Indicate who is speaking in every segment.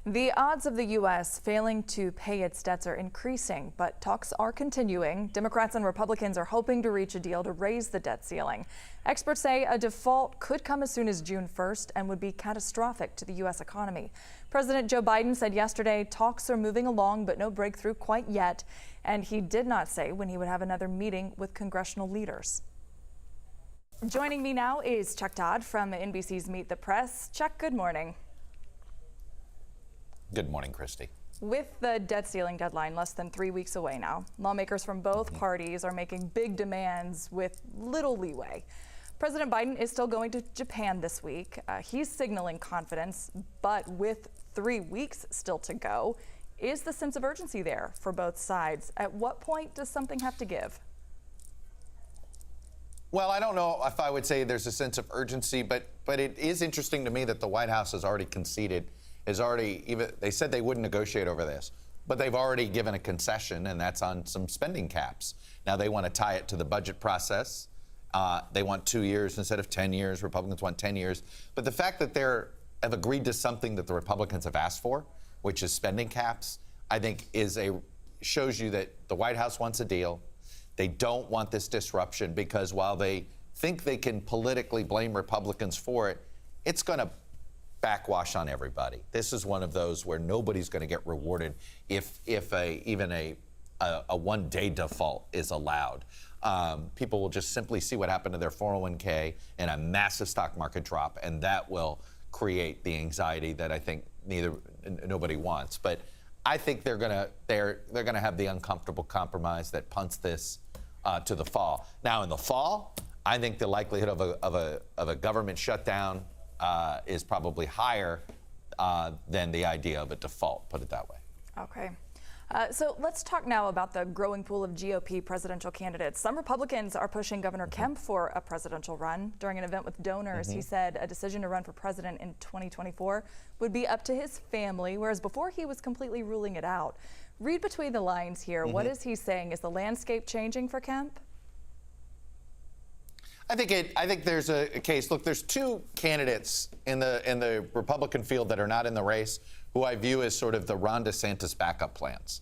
Speaker 1: The odds of the U.S. failing to pay its debts are increasing, but talks are continuing. Democrats and Republicans are hoping to reach a deal to raise the debt ceiling. Experts say a default could come as soon as June 1st and would be catastrophic to the U.S. economy. President Joe Biden said yesterday talks are moving along, but no breakthrough quite yet. And he did not say when he would have another meeting with congressional leaders. Joining me now is Chuck Todd from NBC's Meet the Press. Chuck, good morning.
Speaker 2: Good morning, Christy.
Speaker 1: With the debt ceiling deadline less than 3 weeks away now, lawmakers from both parties are making big demands with little leeway. President Biden is still going to Japan this week. He's signaling confidence, but with 3 weeks still to go, is the sense of urgency there for both sides? At what point does something have to give?
Speaker 2: Well, I don't know if I would say there's a sense of urgency, but it is interesting to me that the White House has already conceded, they said they wouldn't negotiate over this, but they've already given a concession, and that's on some spending caps. Now they want to tie it to the budget process. They want 2 years instead of 10 years. Republicans want 10 years. But the fact that they have agreed to something that the Republicans have asked for, which is spending caps, I think shows you that the White House wants a deal. They don't want this disruption because while they think they can politically blame Republicans for it, it's going to backwash on everybody. This is one of those where nobody's going to get rewarded if even a one-day default is allowed. People will just simply see what happened to their 401k and a massive stock market drop, and that will create the anxiety that I think nobody wants. But I think they're gonna have the uncomfortable compromise that punts this to the fall. Now, in the fall, I think the likelihood of a government shutdown is probably higher than the idea of a default, put it that way.
Speaker 1: Okay. So let's talk now about the growing pool of GOP presidential candidates. Some Republicans are pushing Governor Kemp for a presidential run. During an event with donors, he said a decision to run for president in 2024 would be up to his family, whereas before he was completely ruling it out. Read between the lines here. What is he saying? Is the landscape changing for Kemp?
Speaker 2: I think there's a case. Look, there's two candidates in the Republican field that are not in the race who I view as sort of the Ron DeSantis backup plans.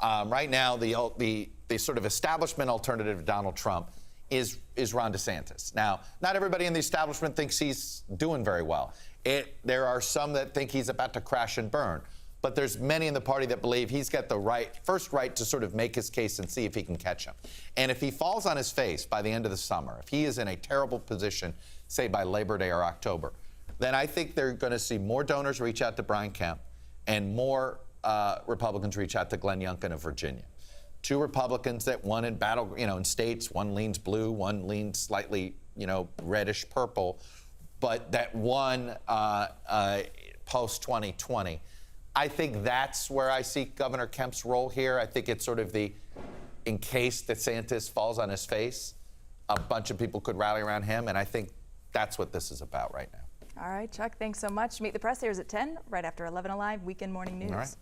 Speaker 2: Right now, the sort of establishment alternative to Donald Trump is Ron DeSantis. Now, not everybody in the establishment thinks he's doing very well. There are some that think he's about to crash and burn. But there's many in the party that believe he's got the first right to sort of make his case and see if he can catch him. And if he falls on his face by the end of the summer, if he is in a terrible position, say by Labor Day or October, then I think they're going to see more donors reach out to Brian Kemp and more Republicans reach out to Glenn Youngkin of Virginia. Two Republicans that won in battle, in states, one leans blue, one leans slightly, reddish purple, but that won post 2020. I think that's where I see Governor Kemp's role here. I think it's sort of in case DeSantis falls on his face, a bunch of people could rally around him, and I think that's what this is about right now.
Speaker 1: All right, Chuck, thanks so much. Meet the Press airs at 10, right after 11 Alive, Weekend Morning News.
Speaker 2: All right.